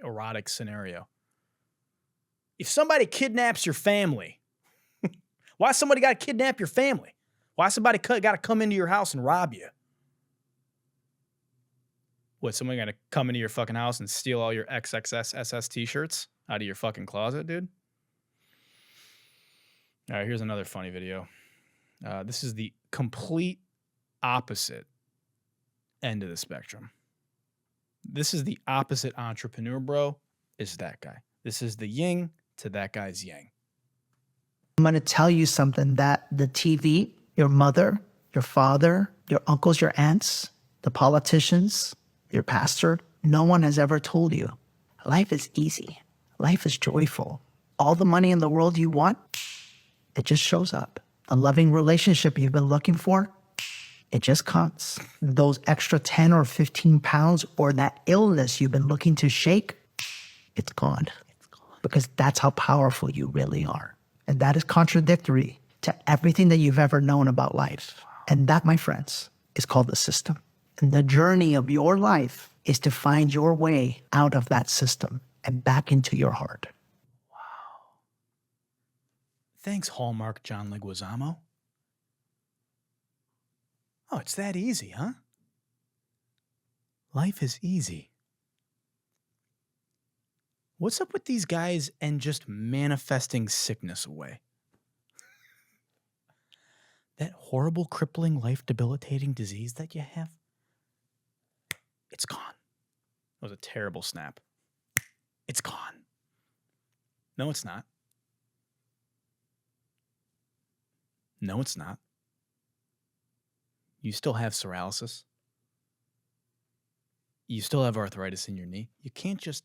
erotic scenario. If somebody kidnaps your family, why somebody got to kidnap your family? Why somebody got to come into your house and rob you? What, somebody got to come into your fucking house and steal all your XXS SS t-shirts out of your fucking closet, dude? All right, here's another funny video. This is the complete opposite end of the spectrum. This is the opposite entrepreneur, bro, is that guy. This is the yin to that guy's yang.
I'm going to tell you something that the TV, your mother, your father, your uncles, your aunts, the politicians, your pastor, no one has ever told you. Life is easy. Life is joyful. All the money in the world you want, it just shows up. A loving relationship you've been looking for, it just comes. Those extra 10 or 15 pounds or that illness you've been looking to shake, it's gone. Because that's how powerful you really are. And that is contradictory to everything that you've ever known about life. And that, my friends, is called the system. And the journey of your life is to find your way out of that system and back into your heart.
Thanks, Hallmark John Leguizamo. Oh, it's that easy, huh? Life is easy. What's up with these guys and just manifesting sickness away? That horrible, crippling, life-debilitating disease that you have, it's gone. That was a terrible snap. It's gone. No, it's not. No, it's not. You still have paralysis. You still have arthritis in your knee. You can't just...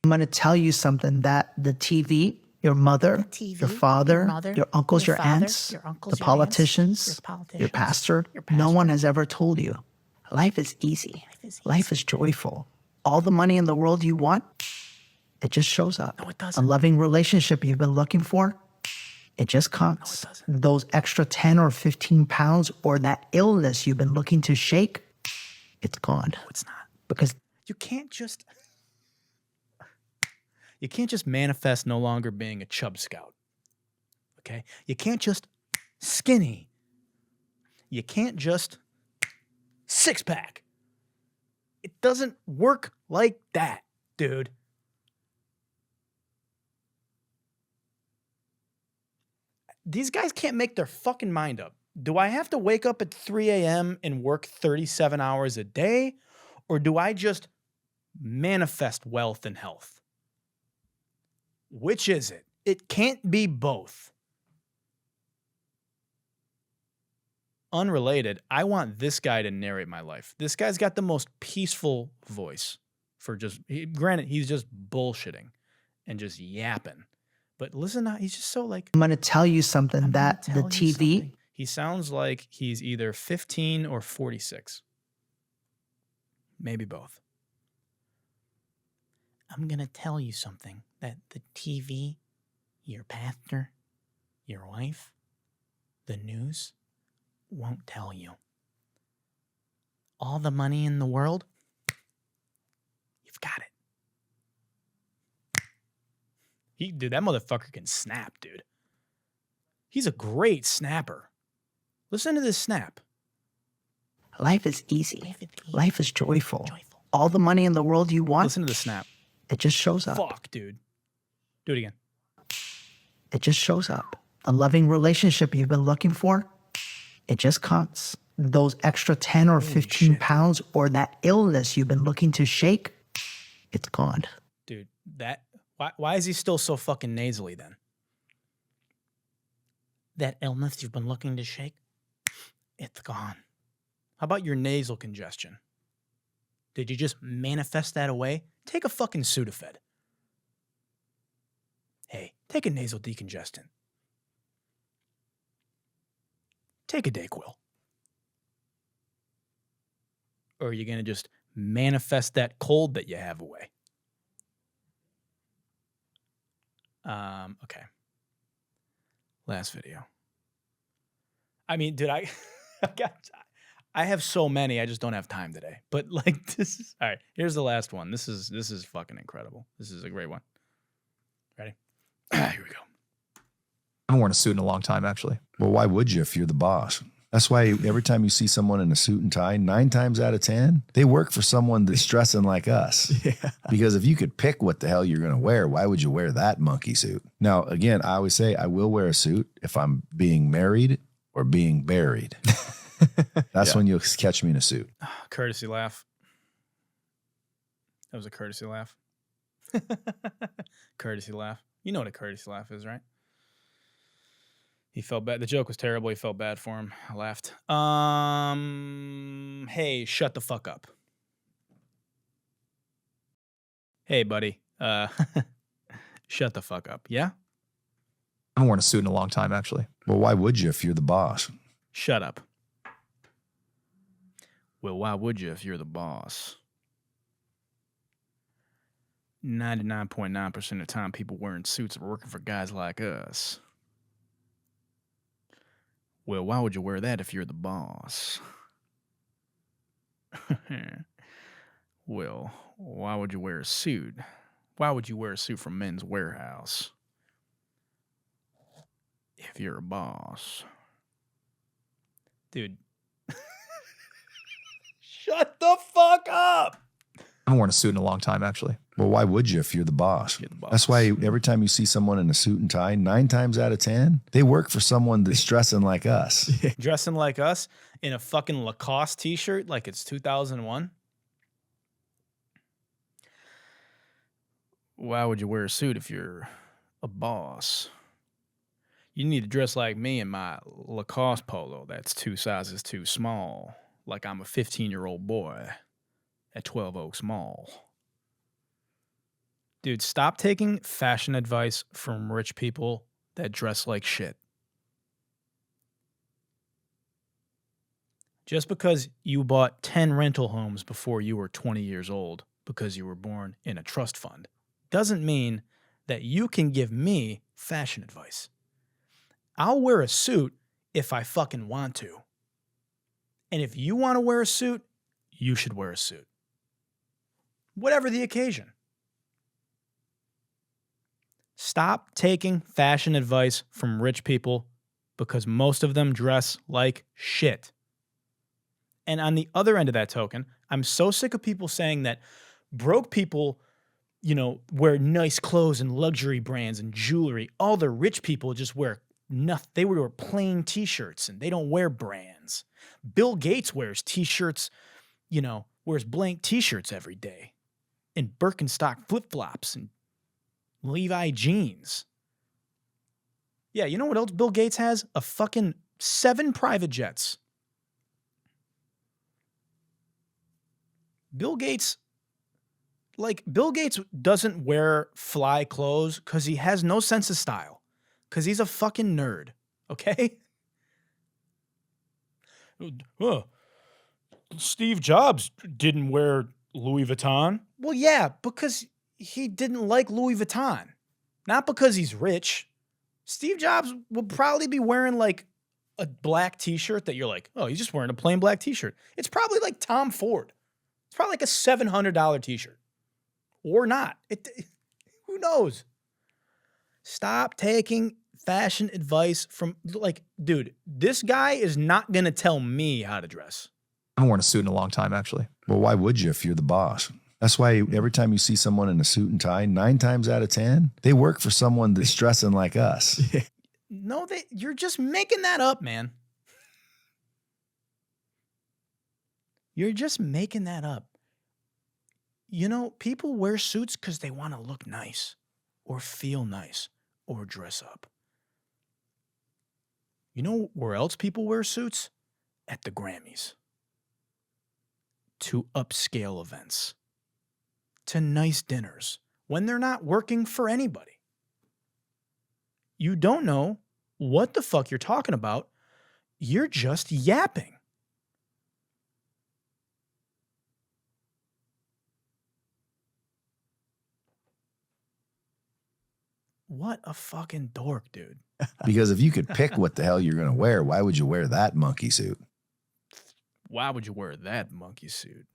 I'm going to tell you something that the TV, your mother, your father, your uncles, your aunts, the politicians, your pastor, no one has ever told you. Life is easy. Life is joyful. All the money in the world you want, it just shows up.
No, it doesn't.
A loving relationship you've been looking for, it just comes.
No, it doesn't.
Those extra 10 or 15 pounds or that illness you've been looking to shake, it's gone.
No, it's not.
Because
you can't just manifest no longer being a chub scout. Okay? You can't just skinny. You can't just six pack. It doesn't work like that, dude. These guys can't make their fucking mind up. Do I have to wake up at 3 a.m. and work 37 hours a day? Or do I just manifest wealth and health? Which is it? It can't be both. Unrelated, I want this guy to narrate my life. This guy's got the most peaceful voice for just, granted, he's just bullshitting and just yapping. But listen, he's just so like...
I'm going to tell you something that the TV...
He sounds like he's either 15 or 46. Maybe both. I'm going to tell you something that the TV, your pastor, your wife, the news won't tell you. All the money in the world, you've got it. Dude, that motherfucker can snap, dude. He's a great snapper. Listen to this snap.
Life is easy. Life is joyful. All the money in the world you want.
Listen to the snap.
It just shows up.
Fuck, dude. Do it again.
It just shows up. A loving relationship you've been looking for, it just comes. Those extra 10 or 15 pounds or that illness you've been looking to shake, it's gone.
Dude, why is he still so fucking nasally then? That illness you've been looking to shake, it's gone. How about your nasal congestion? Did you just manifest that away? Take a fucking Sudafed. Hey, take a nasal decongestant. Take a Dayquil. Or are you going to just manifest that cold that you have away? Okay. Last video. I mean, dude, I have so many. I just don't have time today. But like, this is all right. Here's the last one. This is fucking incredible. This is a great one. Ready? Here we go.
I haven't worn a suit in a long time, actually.
Well, why would you if you're the boss? That's why every time you see someone in a suit and tie, 9 times out of 10, they work for someone that's dressing like us.
Yeah.
Because if you could pick what the hell you're going to wear, why would you wear that monkey suit? Now, again, I always say I will wear a suit if I'm being married or being buried. That's when you'll catch me in a suit.
Courtesy laugh. That was a courtesy laugh. Courtesy laugh. You know what a courtesy laugh is, right? He felt bad. The joke was terrible. He felt bad for him. I laughed. Hey, shut the fuck up. Hey, buddy. Shut the fuck up. Yeah?
I haven't worn a suit in a long time, actually.
Well, why would you if you're the boss?
Shut up. Well, why would you if you're the boss? 99.9% of the time, people wearing suits are working for guys like us. Well, why would you wear that if you're the boss? Well, why would you wear a suit? Why would you wear a suit from Men's Warehouse if you're a boss? Dude. Shut the fuck up!
I haven't worn a suit in a long time, actually.
Well, why would you if you're the boss? That's why every time you see someone in a suit and tie, 9 times out of 10, they work for someone that's dressing like us.
Dressing like us in a fucking Lacoste t-shirt like it's 2001? Why would you wear a suit if you're a boss? You need to dress like me in my Lacoste polo that's 2 sizes too small, like I'm a 15-year-old boy at 12 Oaks Mall. Dude, stop taking fashion advice from rich people that dress like shit. Just because you bought 10 rental homes before you were 20 years old because you were born in a trust fund doesn't mean that you can give me fashion advice. I'll wear a suit if I fucking want to. And if you want to wear a suit, you should wear a suit. Whatever the occasion. Stop taking fashion advice from rich people because most of them dress like shit. And on the other end of that token, I'm so sick of people saying that broke people, you know, wear nice clothes and luxury brands and jewelry. All the rich people just wear nothing. They wear plain t-shirts and they don't wear brands. Bill Gates wears t-shirts, you know, wears blank t-shirts every day and Birkenstock flip-flops and Levi jeans. Yeah, you know what else Bill Gates has? A fucking 7 private jets. Bill Gates doesn't wear fly clothes because he has no sense of style. Because he's a fucking nerd. Okay? Steve Jobs didn't wear Louis Vuitton. Well, yeah, because he didn't like Louis Vuitton. Not because he's rich. Steve Jobs would probably be wearing like a black t-shirt that you're like, oh, he's just wearing a plain black t-shirt. It's probably like Tom Ford. It's probably like a $700 t-shirt. Or not. Who knows? Stop taking fashion advice from, like, dude, this guy is not going to tell me how to dress.
I haven't worn a suit in a long time, actually.
Well, why would you if you're the boss? That's why every time you see someone in a suit and tie, 9 times out of 10, they work for someone that's dressing like us.
No, you're just making that up, man. You're just making that up. You know, people wear suits because they want to look nice or feel nice or dress up. You know where else people wear suits? At the Grammys. To upscale events. To nice dinners. When they're not working for anybody. You don't know what the fuck you're talking about. You're just yapping. What a fucking dork, dude.
Because if you could pick what the hell you're going to wear, why would you wear that monkey suit?
Why would you wear that monkey suit?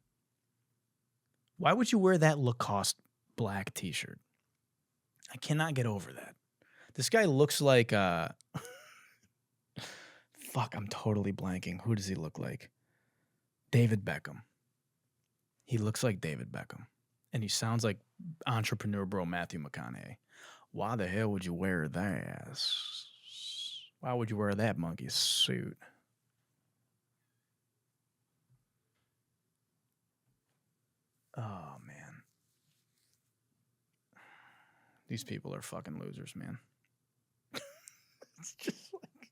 Why would you wear that Lacoste black t-shirt? I cannot get over that. This guy looks like fuck, I'm totally blanking. Who does he look like? David Beckham. He looks like David Beckham. And he sounds like entrepreneur bro Matthew McConaughey. Why the hell would you wear that? Why would you wear that monkey suit? Oh, man. These people are fucking losers, man. It's just like...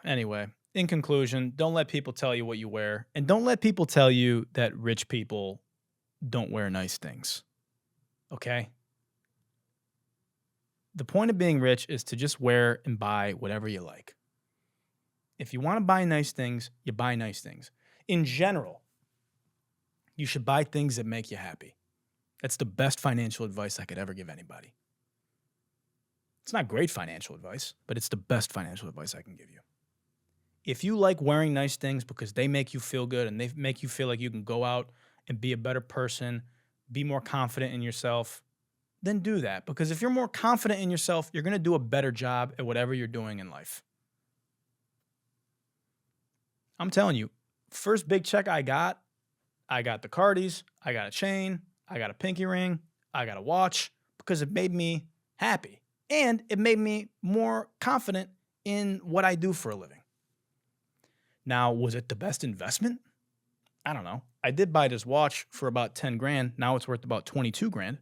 Anyway, in conclusion, don't let people tell you what you wear. And don't let people tell you that rich people don't wear nice things. Okay? The point of being rich is to just wear and buy whatever you like. If you want to buy nice things, you buy nice things. In general, you should buy things that make you happy. That's the best financial advice I could ever give anybody. It's not great financial advice, but it's the best financial advice I can give you. If you like wearing nice things because they make you feel good and they make you feel like you can go out and be a better person, be more confident in yourself, then do that. Because if you're more confident in yourself, you're going to do a better job at whatever you're doing in life. I'm telling you, first big check I got the Cardis, I got a chain, I got a pinky ring, I got a watch, because it made me happy. And it made me more confident in what I do for a living. Now, was it the best investment? I don't know. I did buy this watch for about 10 grand. Now it's worth about 22 grand.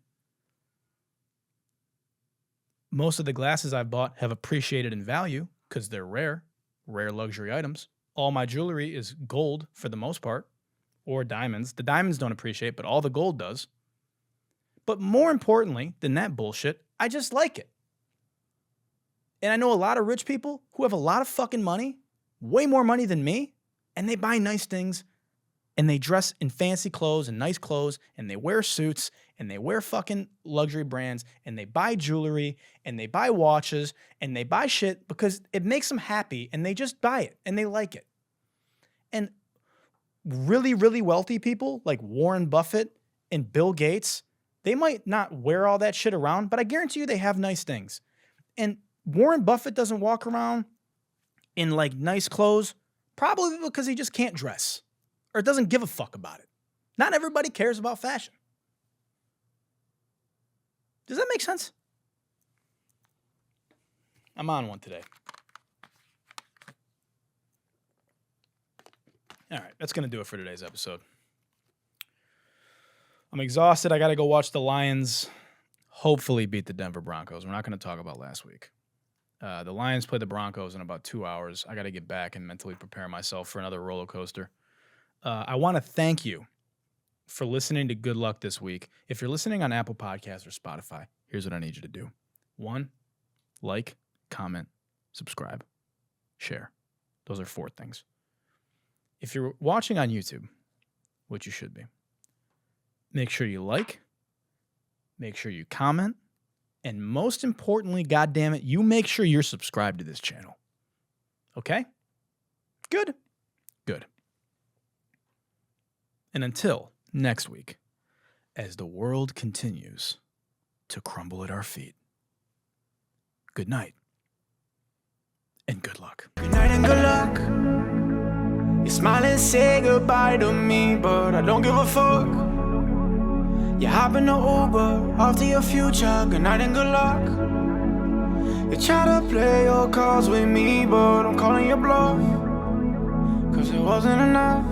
Most of the glasses I've bought have appreciated in value because they're rare luxury items. All my jewelry is gold for the most part, or diamonds. The diamonds don't appreciate, but all the gold does. But more importantly than that bullshit, I just like it. And I know a lot of rich people who have a lot of fucking money, way more money than me, and they buy nice things, and they dress in fancy clothes and nice clothes, and they wear suits, and they wear fucking luxury brands, and they buy jewelry, and they buy watches, and they buy shit because it makes them happy, and they just buy it, and they like it. And really, really wealthy people like Warren Buffett and Bill Gates, they might not wear all that shit around, but I guarantee you they have nice things. And Warren Buffett doesn't walk around in like nice clothes, probably because he just can't dress or doesn't give a fuck about it. Not everybody cares about fashion. Does that make sense? I'm on one today. All right, that's going to do it for today's episode. I'm exhausted. I got to go watch the Lions hopefully beat the Denver Broncos. We're not going to talk about last week. The Lions play the Broncos in about 2 hours. I got to get back and mentally prepare myself for another roller coaster. I want to thank you for listening to Good Luck this week. If you're listening on Apple Podcasts or Spotify, here's what I need you to do. 1, like, comment, subscribe, share. Those are 4 things. If you're watching on YouTube, which you should be, make sure you like, make sure you comment, and most importantly, goddammit, you make sure you're subscribed to this channel. Okay? Good? Good. And until next week, as the world continues to crumble at our feet, good night and good luck.
Good night and good luck. You smile and say goodbye to me, but I don't give a fuck. You hop in the Uber, off to your future. Good night and good luck. You try to play your cards with me, but I'm calling your bluff, 'cause it wasn't enough.